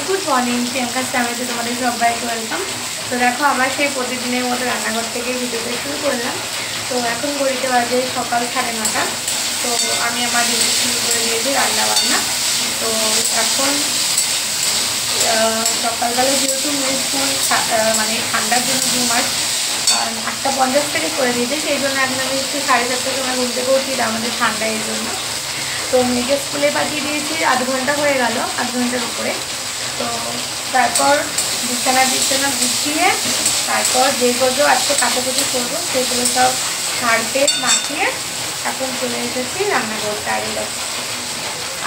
Good morning, Priyanka চ্যানেলে তোমাদের সবাইকে ওয়েলকাম। তো দেখো আবার সেই প্রতিদিনের মতো রান্নাঘর থেকে ভিডিওটা শুরু করলাম। তো এখন ঘড়িতে বাজে সকাল 9:30। তো আমি আমার ডিউটি শুরু করে দিয়েছি রান্নাবান্না। তো এখন সকালবেলা যেহেতু মেয়ের স্কুল মানে ঠান্ডার জন্য 2 মাস 8:50 থেকে করে দিয়েছে, সেই জন্য এখন আমি একটু 7:30টার সময় ঘুম থেকে উঠি, আমাদের ঠান্ডা এই জন্য। তো মেয়েকে স্কুলে পাঠিয়ে দিয়েছি, 8 ঘন্টা হয়ে গেল, 8 ঘন্টার উপরে। তো তারপর বিছানা গুছিয়ে তারপর যেগুলো আজকে কাটাকুটি করবো সেগুলো সব ছাড়তে মাখিয়ে এখন চলে এসেছি রান্না করতে।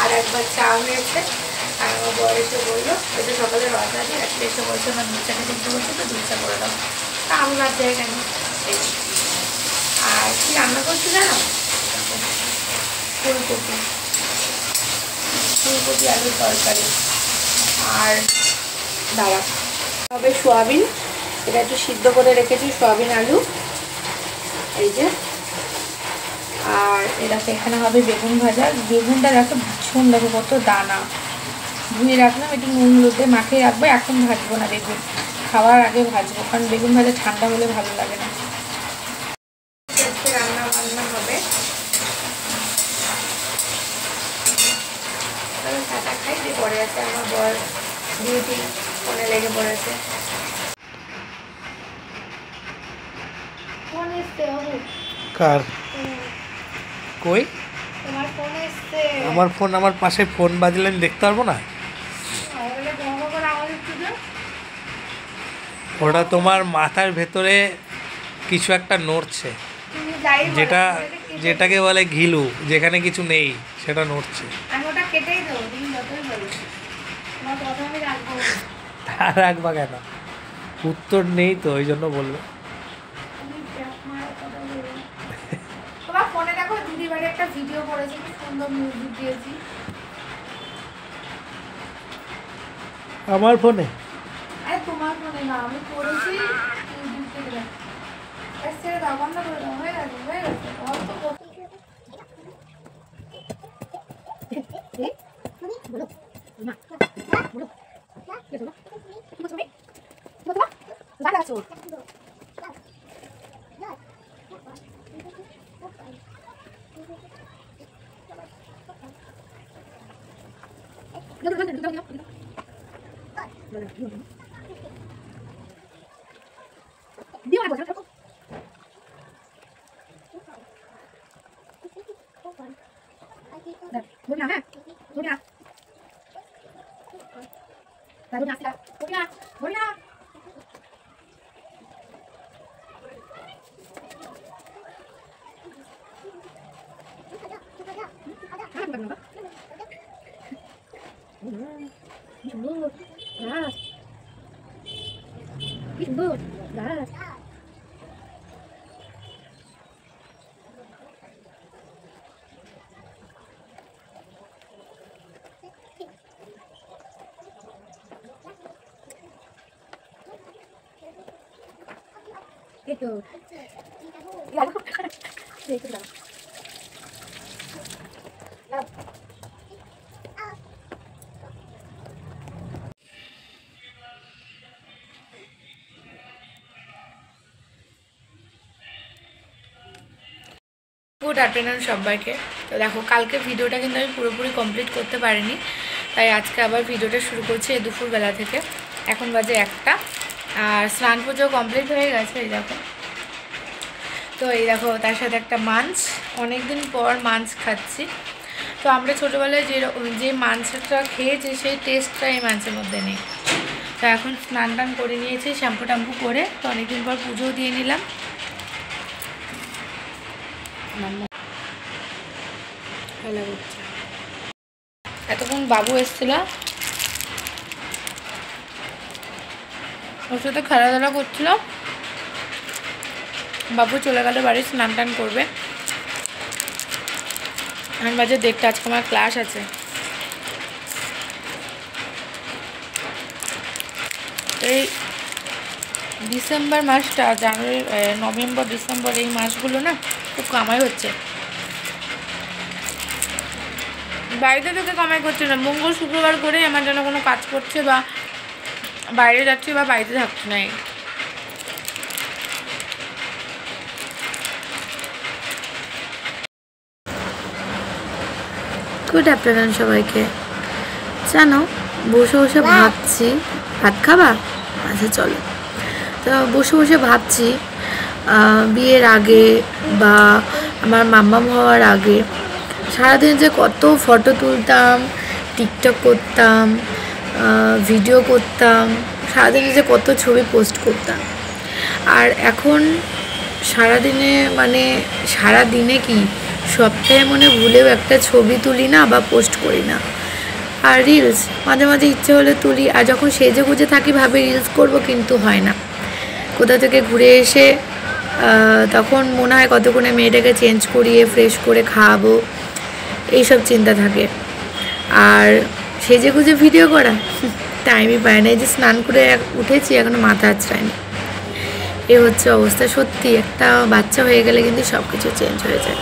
আর একবার চাও নিয়েছে, আর আমার বর এসে বললো এটা সকালে রসা দিয়ে আজকে এসে বলছে আমার দুধ চা খেতে ইচ্ছে করছে, তো দুধ চা করে দাও। তা আমি ভাবছি কেন। আর কি রান্না করছি জানো? ফুলকপি আলুর তরকারি। আর দাঁড়া হবে সোয়াবিন, এটা একটু সিদ্ধ করে রেখেছি, সোয়াবিন আলু এই যে। আর এটা এখানে হবে বেগুন ভাজা। বেগুনটা দেখো ভীষণ, দেখো কত দানা, ধুয়ে রাখলাম, একটু নুন হলুদে মাখিয়ে রাখবো। এখন ভাজবো না বেগুন, খাওয়ার আগে ভাজবো, কারণ বেগুন ভাজা ঠান্ডা হলে ভালো লাগে না। রান্না বান্না হবে, চাটা খাই দিয়ে পড়ে আছে। আমার বর ডিউটি ফোনে লেগে পড়েছে। ফোন এসছে কার? কই তোমার ফোন এসছে? আমার ফোন, আমার পাশে ফোন বাজলে আমি দেখতে পারবো না? ওটা তোমার মাথার ভেতরে কিছু একটা নড়ছে, যেটাকে বলে ঘিলু, যেখানে কিছু নেই সেটা নড়ছে। তা রাখবা কেন? উত্তর নেই তো, ওই জন্য বললো। ফোনে দেখো দিদির বাড়ি একটা ভিডিও করেছি, কি সুন্দর মিউজিক দিয়েছি। আমার ফোনে? আরে তোমার ফোনে না, আমি করেছি ইউটিউব থেকে। ছেড়ে দাও, বন্ধ করে দাও, হয়ে গেছে হয়ে গেছে। অল্প গুড আফটারনুন সবাইকে। তো দেখো কালকে ভিডিওটা কিন্তু আমি পুরোপুরি কমপ্লিট করতে পারিনি, তাই আজকে আবার ভিডিওটা শুরু করছি এই দুপুরবেলা থেকে। এখন বাজে 1টা, আর স্নান পুজো কমপ্লিট হয়ে গেছে এই দেখো। তো এই দেখো তার সাথে একটা মাছ, অনেক দিন পর মাছ খাচ্ছি। তো আমরা ছোটোবেলায় যে মাছটা খেয়েছি সেই টেস্টটা এই মাছের মধ্যে নেই। তো এখন স্নান টান করে নিয়েছি, শ্যাম্পু ট্যাম্পু করে। তো অনেকদিন পর পুজোও দিয়ে নিলাম। এতক্ষণ বাবু এসছিল, ওর সাথে খেলাধুলা করছিল। বাবু চলে গেল বাড়ি, স্নান টান করবে। এখন বাজে 1:30, আজকে আমার ক্লাস আছে। এই ডিসেম্বর মাসটা, জানুয়ারি নভেম্বর ডিসেম্বর এই মাসগুলো না খুব কামাই হচ্ছে। বাড়িতে থেকে কামাই করছে না, মঙ্গল শুক্রবার করেই আমার যেন কোনো কাজ করছে বা বাইরে যাচ্ছে বা বাড়িতে থাকছে না। গুড আফটারনুন সবাইকে। জানো বসে বসে ভাবছি, ভাত খাবা? আচ্ছা চলো। তো বসে বসে ভাবছি বিয়ের আগে বা আমার মাম্মাম হওয়ার আগে সারাদিন যে কত ফটো তুলতাম, টিকটক করতাম, ভিডিও করতাম, সারাদিনে যে কত ছবি পোস্ট করতাম। আর এখন সারাদিনে মানে সারাদিনে কি সপ্তাহে মনে ভুলেও একটা ছবি তুলি না বা পোস্ট করি না। আর রিলস মাঝে মাঝে ইচ্ছে হলে তুলি, আর যখন সেজে গুজে থাকি ভাবে রিলস করব, কিন্তু হয় না। কোথা থেকে ঘুরে এসে তখন মনে হয় কতক্ষণে মেয়েটাকে চেঞ্জ করিয়ে ফ্রেশ করে খাওয়াবো, এইসব চিন্তা থাকে। আর সেজে গুজে ভিডিও করা টাইমই পায় না। এই যে স্নান করে উঠেছি, এখনও মাথা আঁচড়ায়নি। এ হচ্ছে অবস্থা। সত্যি একটা বাচ্চা হয়ে গেলে কিন্তু সব কিছু চেঞ্জ হয়ে যায়।